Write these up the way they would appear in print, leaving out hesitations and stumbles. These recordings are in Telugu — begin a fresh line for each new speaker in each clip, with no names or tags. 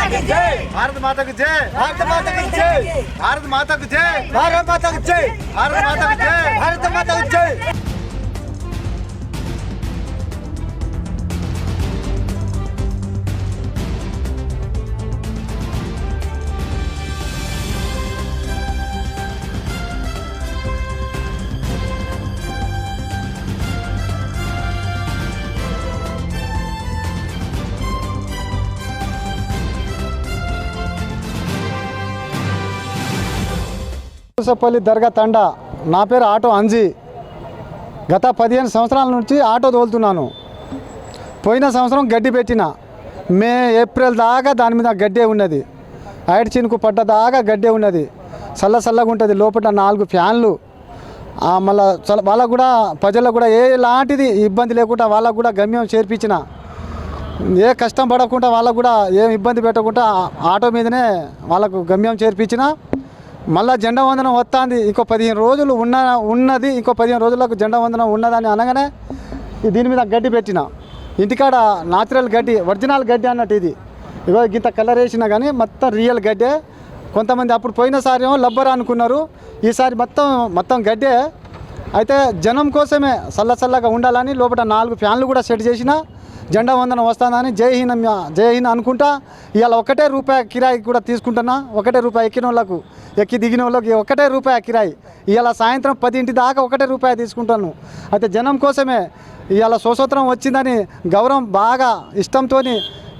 भारत माता की जय। भारत माता की जय। भारत माता की जय। भारत माता की जय। भारत माता की जय। भारत माता की जय।
పూసపల్లి దర్గా తండా. నా పేరు ఆటో అంజీ. గత 15 సంవత్సరాల నుంచి ఆటో తోలుతున్నాను. పోయిన సంవత్సరం గడ్డి పెట్టిన ఏప్రిల్ దాకా దాని మీద గడ్డే ఉన్నది. ఐడ్ చినుకు పడ్డదాకా గడ్డే ఉన్నది. చల్లగా ఉంటుంది. లోపల 4 ఫ్యాన్లు. మళ్ళీ వాళ్ళకు కూడా ప్రజలకు కూడా ఎలాంటిది ఇబ్బంది లేకుండా వాళ్ళకు కూడా గమ్యం చేర్పించిన. ఏ కష్టం పడకుండా వాళ్ళకు కూడా ఏం ఇబ్బంది పెట్టకుండా ఆటో మీదనే వాళ్ళకు గమ్యం చేర్పించిన. మళ్ళీ జెండా వందనం వస్తుంది. ఇంకో 15 రోజులు ఉన్నది. ఇంకో 15 రోజులకు జెండా వందనం ఉన్నదని అనగానే దీని మీద గడ్డి పెట్టిన. ఇంటికాడ న్యాచురల్ గడ్డి, ఒరిజినల్ గడ్డి అన్నట్టు ఇది. ఇగో గింత కలర్ వేసినా కానీ మొత్తం రియల్ గడ్డే. కొంతమంది అప్పుడు పోయినసారి ఏమో లబ్బర్ అనుకున్నారు. ఈసారి మొత్తం గడ్డే. అయితే జనం కోసమే చల్లగా ఉండాలని లోపల 4 ఫ్యాన్లు కూడా సెట్ చేసిన. జెండా వందనం వస్తుందని జై హింద్ అనుకుంటా. ఇవాళ ₹1 కిరాయి కూడా తీసుకుంటున్నా. ₹1 ఎక్కిన వాళ్ళకు, ఎక్కి దిగిన వాళ్ళకి ₹1 కిరాయి. ఇవాళ సాయంత్రం 10 దాకా ₹1 తీసుకుంటాను. అయితే జనం కోసమే ఇవాళ స్వతంత్రం వచ్చిందని గౌరవం బాగా ఇష్టంతో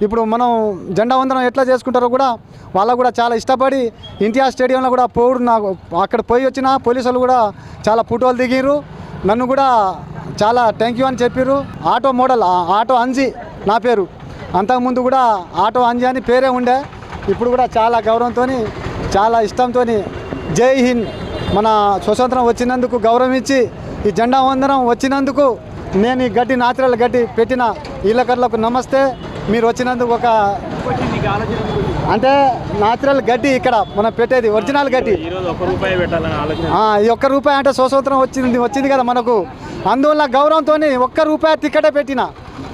ఇప్పుడు మనం జెండా వందనం ఎట్లా చేసుకుంటారో కూడా వాళ్ళకు కూడా చాలా ఇష్టపడి ఎన్టీఆర్ స్టేడియంలో కూడా నాకు అక్కడ పోయి వచ్చిన పోలీసులు కూడా చాలా ఫోటోలు దిగిరు. నన్ను కూడా చాలా థ్యాంక్ యూ అని చెప్పారు. ఆటో మోడల్ ఆటో అంజీ నా పేరు. అంతకుముందు కూడా ఆటో అంజీ అని పేరే ఉండే. ఇప్పుడు కూడా చాలా గౌరవంతో చాలా ఇష్టంతో జై హింద్. మన స్వతంత్రం వచ్చినందుకు గౌరవం ఇచ్చి ఈ జెండా వందనం వచ్చినందుకు నేను ఈ గడ్డి న్యాచురల్ గడ్డి పెట్టిన వీళ్ళకర్లకు నమస్తే. మీరు వచ్చినందుకు అంటే న్యాచురల్ గడ్డి ఇక్కడ మనం పెట్టేది ఒరిజినల్ గడ్డి. ఈ ₹1 అంటే స్వతంత్రం వచ్చింది కదా మనకు. అందువల్ల గౌరవంతో ₹1 టికెటే పెట్టిన.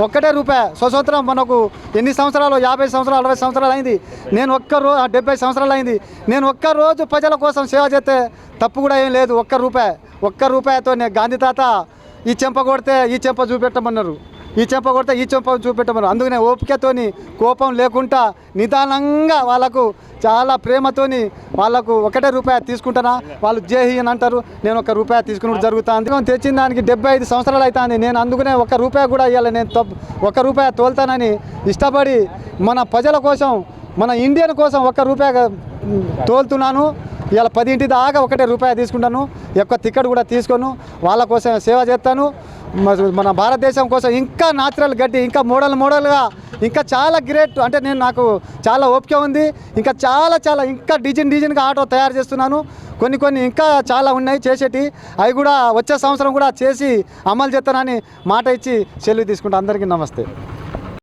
₹1 స్వతంత్రం మనకు ఎన్ని సంవత్సరాలు, 50 సంవత్సరాలు 60 సంవత్సరాలు అయింది. నేను 70 సంవత్సరాలు అయింది. నేను ఒక్కరోజు ప్రజల కోసం సేవ చేస్తే తప్పు కూడా ఏం లేదు. ₹1 గాంధీ తాత ఈ చెంప కొడితే ఈ చెంప చూపెట్టమన్నారు, ఈ చెంప కొడితే ఈ చెంప చూపెట్టమన్నారు. అందుకనే ఓపికతోని కోపం లేకుండా నిదానంగా వాళ్ళకు చాలా ప్రేమతోని వాళ్ళకు ₹1 తీసుకుంటానా. వాళ్ళు జై హింద్ అంటారు. నేను ₹1 తీసుకున్నట్టు జరుగుతుంది. తెచ్చిన దానికి 75 సంవత్సరాలు అవుతుంది. నేను అందుకనే ₹1 కూడా ఇవ్వాలి. నేను ₹1 తోలుతానని ఇష్టపడి మన ప్రజల కోసం, మన ఇండియన్ కోసం ₹1 తోలుతున్నాను. ఇవాళ 10 దాకా ₹1 తీసుకుంటాను. ఎక్కువ టికెట్ కూడా తీసుకోను. వాళ్ళ కోసం సేవ చేస్తాను. మన భారతదేశం కోసం ఇంకా న్యాచురల్ గడ్డి, ఇంకా మోడల్గా, ఇంకా చాలా గ్రేట్. అంటే నాకు చాలా ఓపిక ఉంది. ఇంకా చాలా ఇంకా డిజైన్గా ఆటో తయారు చేస్తున్నాను. కొన్ని ఇంకా చాలా ఉన్నాయి చేసేటి. అవి కూడా వచ్చే సంవత్సరం కూడా చేసి అమలు చేస్తానని మాట ఇచ్చి సెలవు తీసుకుంటా. అందరికీ నమస్తే.